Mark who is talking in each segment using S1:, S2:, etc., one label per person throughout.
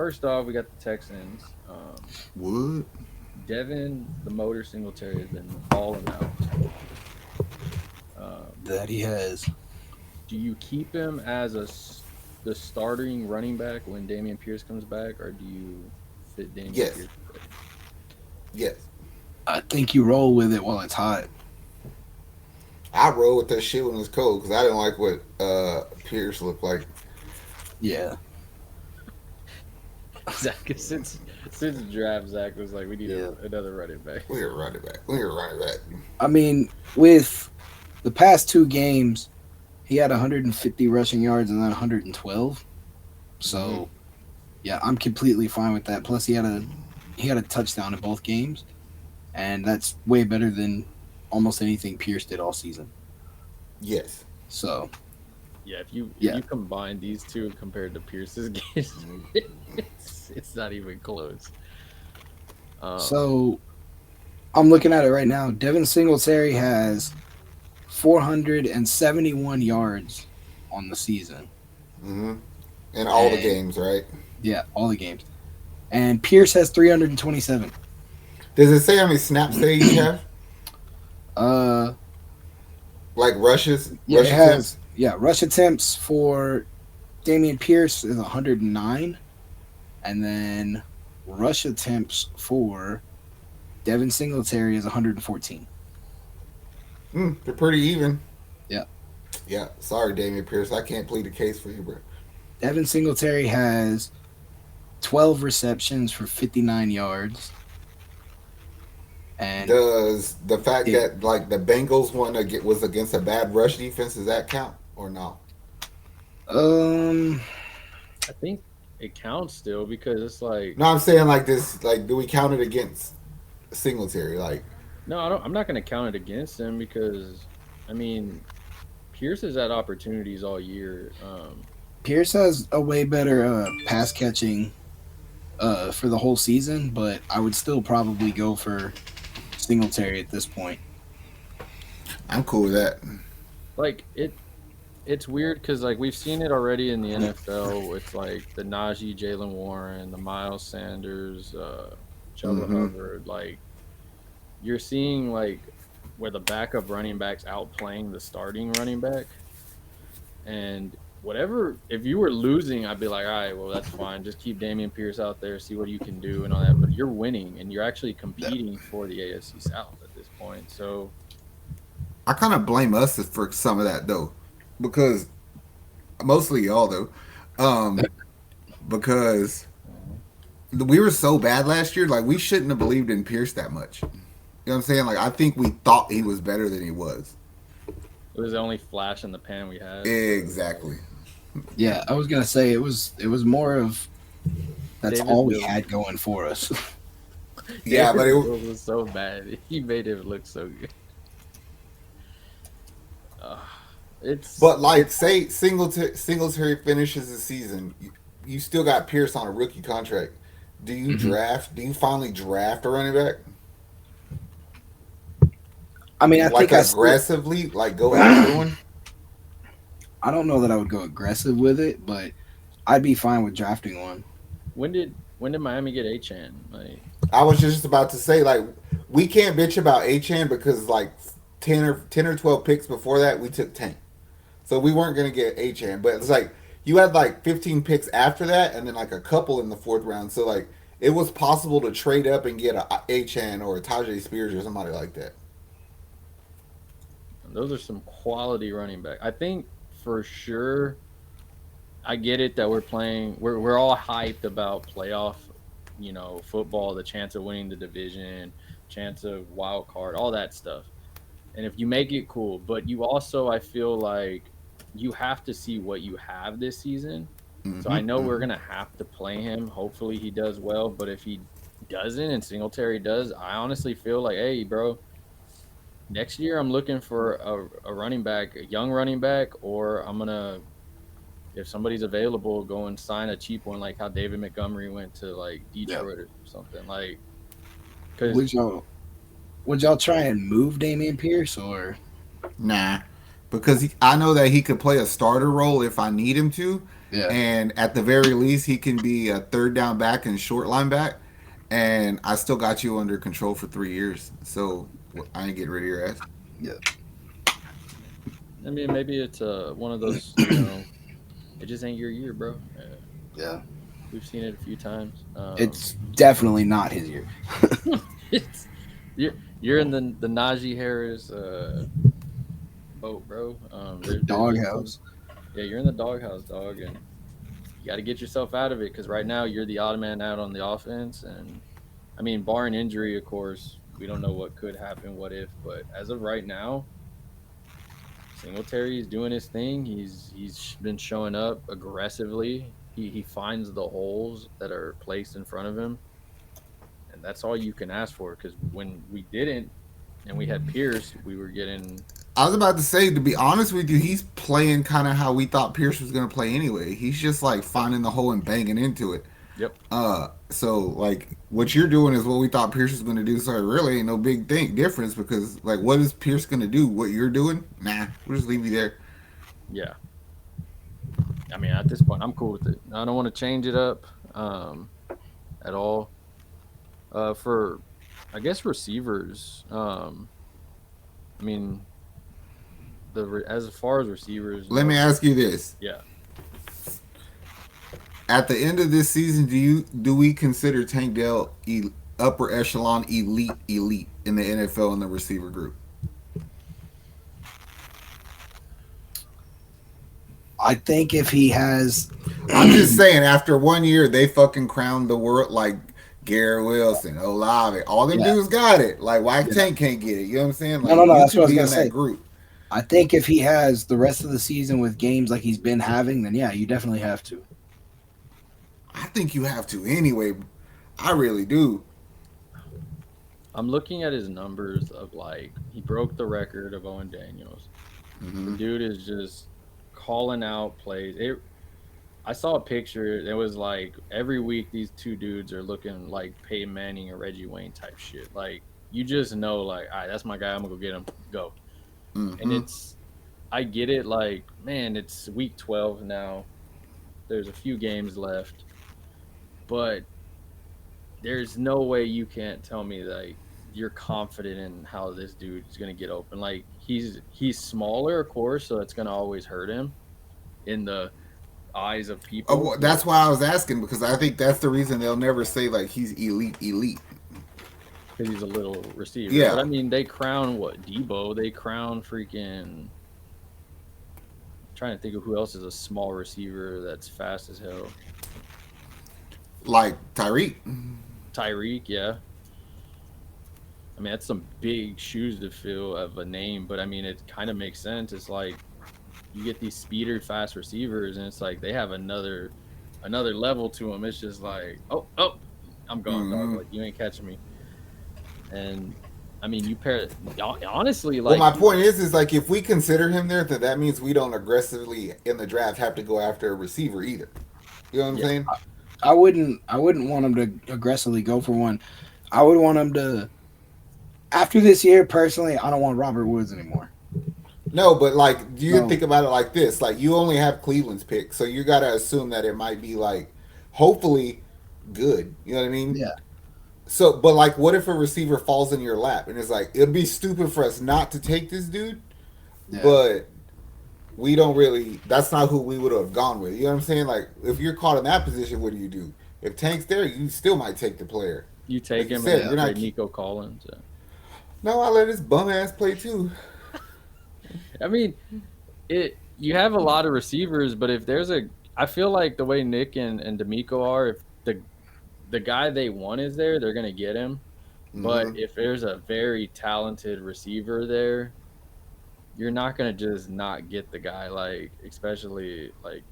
S1: First off, we got the Texans.
S2: Would
S1: Devin, the motor Singletary, has been balling out.
S3: That he has.
S1: Do you keep him as the starting running back when Dameon Pierce comes back, or do you fit Dameon
S2: yes,
S1: Pierce?
S2: yes.
S3: I think you roll with it while it's hot.
S2: I roll with that shit when it's cold because I didn't like what Pierce looked like.
S3: Yeah.
S1: Zach, since the draft, Zach was like, we need another running back.
S2: We are running back. We are running back.
S3: I mean, with the past two games, he had 150 rushing yards and then 112. So, yeah, I'm completely fine with that. Plus, he had a touchdown in both games, and that's way better than almost anything Pierce did all season.
S2: Yes.
S3: So,
S1: yeah, if you combine these two compared to Pierce's games, it's not even close.
S3: So, I'm looking at it right now. Devin Singletary has 471 yards on the season.
S2: Mm-hmm. In all the games, right?
S3: Yeah, all the games. And Pierce has 327.
S2: Does it say how many snaps they each have? Like rushes?
S3: Yeah,
S2: rush
S3: it has.
S2: attempts?
S3: Yeah, rush attempts for Dameon Pierce is 109, and then rush attempts for Devin Singletary is 114.
S2: They're pretty even.
S3: Yeah.
S2: Yeah. Sorry, Dameon Pierce. I can't plead the case for you, bro.
S3: Devin Singletary has 12 receptions for 59 yards. And
S2: does the fact that like the Bengals one was against a bad rush defense, does that count or no?
S1: I think it counts still because it's like
S2: No, I'm saying like this. Like, do we count it against Singletary? Like,
S1: no, I don't. I'm not going to count it against him because, I mean, Pierce has had opportunities all year.
S3: Pierce has a way better pass catching for the whole season, but I would still probably go for Singletary at this point.
S2: I'm cool with that.
S1: Like it's weird because like we've seen it already in the NFL with like the Najee, Jalen Warren, the Miles Sanders, Chuba Hubbard. Like you're seeing like where the backup running back's outplaying the starting running back, and whatever. If you were losing, I'd be like, all right, well that's fine. Just keep Dameon Pierce out there, see what you can do, and all that. But you're winning, and you're actually competing for the AFC South at this point. So
S2: I kind of blame us for some of that though, because mostly y'all though, because we were so bad last year. Like we shouldn't have believed in Pierce that much. You know what I'm saying? Like I think we thought he was better than he was.
S1: it was the only flash in the pan we had.
S2: Exactly.
S3: Yeah, I was gonna say it was more of that's
S1: David
S3: all we
S1: Mills.
S3: had going for us.
S2: Yeah, but it
S1: was so bad. He made it look so good.
S2: But like, say Singletary finishes the season, you still got Pierce on a rookie contract. Do you draft? Do you finally draft a running back?
S3: I mean, I
S2: Like
S3: think
S2: aggressively, like go after one.
S3: I don't know that I would go aggressive with it, but I'd be fine with drafting one.
S1: When did Miami get Achan? Like
S2: I was just about to say, like, we can't bitch about Achan because like 10 or 12 picks before that we took Tank, so we weren't gonna get Achan. But it's like you had like 15 picks after that, and then like a couple in the fourth round. So like it was possible to trade up and get a Achan or a Tajay Spears or somebody like that.
S1: those are some quality running back. I think for sure. I get it that we're playing. We're all hyped about playoff, football, the chance of winning the division, chance of wild card, all that stuff. And if you make it cool, but you also, I feel like you have to see what you have this season. So I know we're gonna have to play him. Hopefully he does well, but if he doesn't and Singletary does, I honestly feel like, hey, bro, next year I'm looking for a running back, a young running back, or I'm gonna. If somebody's available, go and sign a cheap one, like how David Montgomery went to like Detroit or something. Like, cause
S3: Would y'all try and move Dameon Pierce or?
S2: Nah, because I know that he could play a starter role if I need him to,
S3: Yeah.
S2: And at the very least, he can be a third down back and short line back. And I still got you under control for 3 years. So I ain't getting rid of your ass.
S3: Yeah.
S1: I mean, maybe it's one of those, it just ain't your year, bro.
S3: Yeah.
S1: We've seen it a few times.
S3: It's definitely not his year.
S1: It's you're in the Najee Harris boat, bro. There's just
S3: Doghouse.
S1: yeah, you're in the doghouse, dog, and you got to get yourself out of it because right now you're the odd man out on the offense, and I mean, barring injury, of course, we don't know what could happen, what if, but as of right now, Singletary is doing his thing. He's been showing up aggressively. He finds the holes that are placed in front of him, and that's all you can ask for. Because when we didn't, and we had Pierce, we were getting
S2: I was about to say, to be honest with you, he's playing kind of how we thought Pierce was going to play anyway. He's just like finding the hole and banging into it.
S1: yep,
S2: So like what you're doing is what we thought Pierce was going to do. So it really ain't no big thing difference because like what is Pierce going to do? What you're doing? Nah, we'll just leave you there.
S1: yeah. I mean, at this point, I'm cool with it. I don't want to change it up at all. For I guess receivers. I mean, as far as receivers,
S2: Let me ask you this:
S1: yeah.
S2: at the end of this season, do we consider Tank Dell upper echelon elite in the NFL in the receiver group?
S3: I think if he has,
S2: I'm just saying, after 1 year, they fucking crowned the world like Garrett Wilson, Olave. All them
S3: yeah,
S2: dudes got it. Like, why
S3: yeah.
S2: Tank can't get it? You know what I'm saying?
S3: No,
S2: Like,
S3: no, no.
S2: you
S3: That's what I
S2: could
S3: was
S2: be
S3: gonna
S2: in that
S3: say.
S2: group.
S3: I think if he has the rest of the season with games like he's been having, then yeah, you definitely have to.
S2: I think you have to anyway. I really do.
S1: I'm looking at his numbers of like he broke the record of Owen Daniels. The
S2: Hmm.
S1: dude is just calling out plays. I saw a picture. It was like every week these two dudes are looking like Peyton Manning or Reggie Wayne type shit. Like you just know, like, all right, that's my guy. I'm gonna go get him. Go. And
S2: Hmm.
S1: I get it. Like, man, it's week 12 now. There's a few games left, but there's no way you can't tell me like you're confident in how this dude is gonna get open. Like he's smaller, of course, so it's gonna always hurt him in the eyes of
S2: Oh,
S1: people.
S2: well,
S1: But
S2: that's why I was asking because I think that's the reason they'll never say like he's elite.
S1: because he's a little receiver. But I
S2: Yeah,
S1: mean, they crown what Debo? They crown trying to think of who else is a small receiver that's fast as hell.
S2: like Tyreek.
S1: Tyreek, yeah. I mean, that's some big shoes to fill of a name, but I mean, it kind of makes sense. It's like you get these speeder fast receivers, and it's like they have another level to them. It's just like, oh, I'm gone, dog.
S2: Hmm.
S1: Like you ain't catching me. And I mean, you pair honestly,
S2: Well,
S1: like
S2: my point is like if we consider him there, then that means we don't aggressively in the draft have to go after a receiver either. You know what I'm
S1: yeah,
S2: saying?
S3: I wouldn't want him to aggressively go for one. I would want him to. After this year, personally, I don't want Robert Woods anymore.
S2: No, but like you
S3: No,
S2: think about it like this: like you only have Cleveland's pick, so you got to assume that it might be like, hopefully, good. You know what I mean?
S3: yeah,
S2: So, but like, what if a receiver falls in your lap and it's like it'd be stupid for us not to take this dude,
S3: yeah,
S2: but we don't really. That's not who we would have gone with. You know what I'm saying? Like, if you're caught in that position, what do you do? If Tank's there, you still might take the player.
S1: you
S2: Like
S1: take
S2: you
S1: him and
S2: said,
S1: then
S3: yeah.
S2: you're
S1: you
S2: not.
S1: trade Nico Collins.
S2: No, I let his bum ass play too.
S1: I mean, it. You have a lot of receivers, but if there's I feel like the way Nick and DeMeco are, if the guy they want is there, they're gonna get him. But
S2: Hmm.
S1: if there's a very talented receiver there, you're not gonna just not get the guy. Like especially like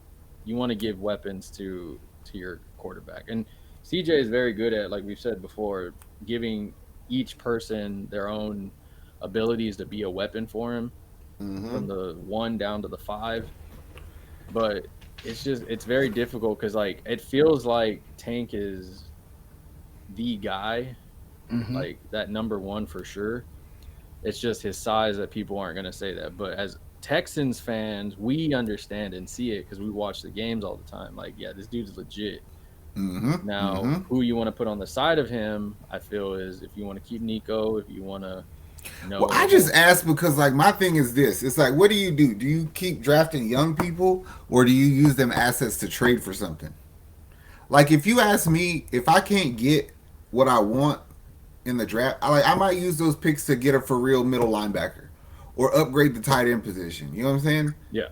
S1: you want to give weapons to your quarterback, and CJ is very good at like we've said before, giving each person their own abilities to be a weapon for him
S2: Hmm.
S1: from the one down to the five. But it's very difficult because like it feels like Tank is the guy,
S3: Hmm.
S1: like that number one for sure. It's just his size that people aren't going to say that. But as Texans fans, we understand and see it because we watch the games all the time. Like, yeah, this dude's legit. Now, who you want to put on the side of him, I feel, is if you want to keep Nico, if you want to,
S2: Well, I just asked because, like, my thing is this: it's like, what do you do? Do you keep drafting young people, or do you use them assets to trade for something? Like, if you ask me, if I can't get what I want in the draft, I might use those picks to get a for real middle linebacker, or upgrade the tight end position. You know what I'm saying?
S1: Yeah.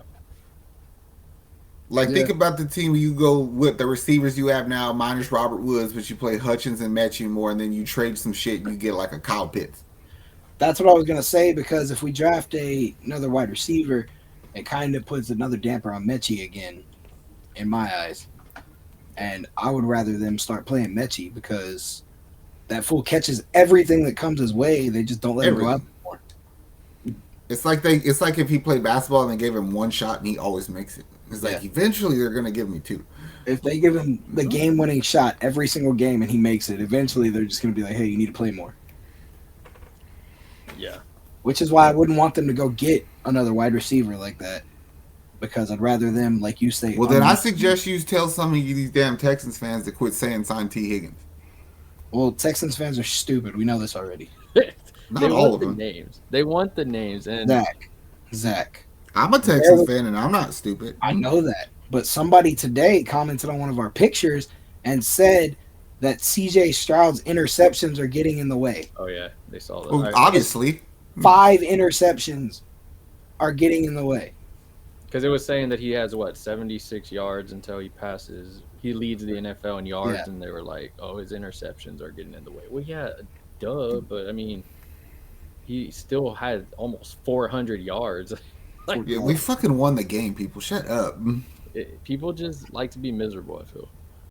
S2: Like, think about the team you go with, the receivers you have now, minus Robert Woods, but you play Hutchins and Mechie more, and then you trade some shit and you get like a Kyle Pitts.
S3: That's what I was going to say, because if we draft another wide receiver, it kind of puts another damper on Mechie again, in my eyes. And I would rather them start playing Mechie, because that fool catches everything that comes his way. They just don't let him go out anymore.
S2: It's like if he played basketball and they gave him one shot and he always makes it. It's like eventually they're gonna give me two.
S3: If they give him the game-winning shot every single game and he makes it, eventually they're just gonna be like, "Hey, you need to play more."
S1: Yeah.
S3: Which is why I wouldn't want them to go get another wide receiver like that, because I'd rather them, like you say.
S2: Well, then I suggest you tell some of you these damn Texans fans to quit saying sign T. Higgins.
S3: Well, Texans fans are stupid. We know this already.
S2: Not all of them.
S1: Names. They want the names. And
S3: Zach.
S2: I'm a Texans fan, and I'm not stupid.
S3: I know that. But somebody today commented on one of our pictures and said that C.J. Stroud's interceptions are getting in the way.
S1: Oh, yeah. They saw that.
S2: Well, obviously.
S3: 5 interceptions are getting in the way.
S1: Because it was saying that he has, 76 yards until he passes. He leads the NFL in yards, and they were like, oh, his interceptions are getting in the way. Well, yeah, duh. But, I mean, he still had almost 400 yards.
S2: Like, yeah, we fucking won the game, people. Shut up.
S1: People just like to be miserable, I feel.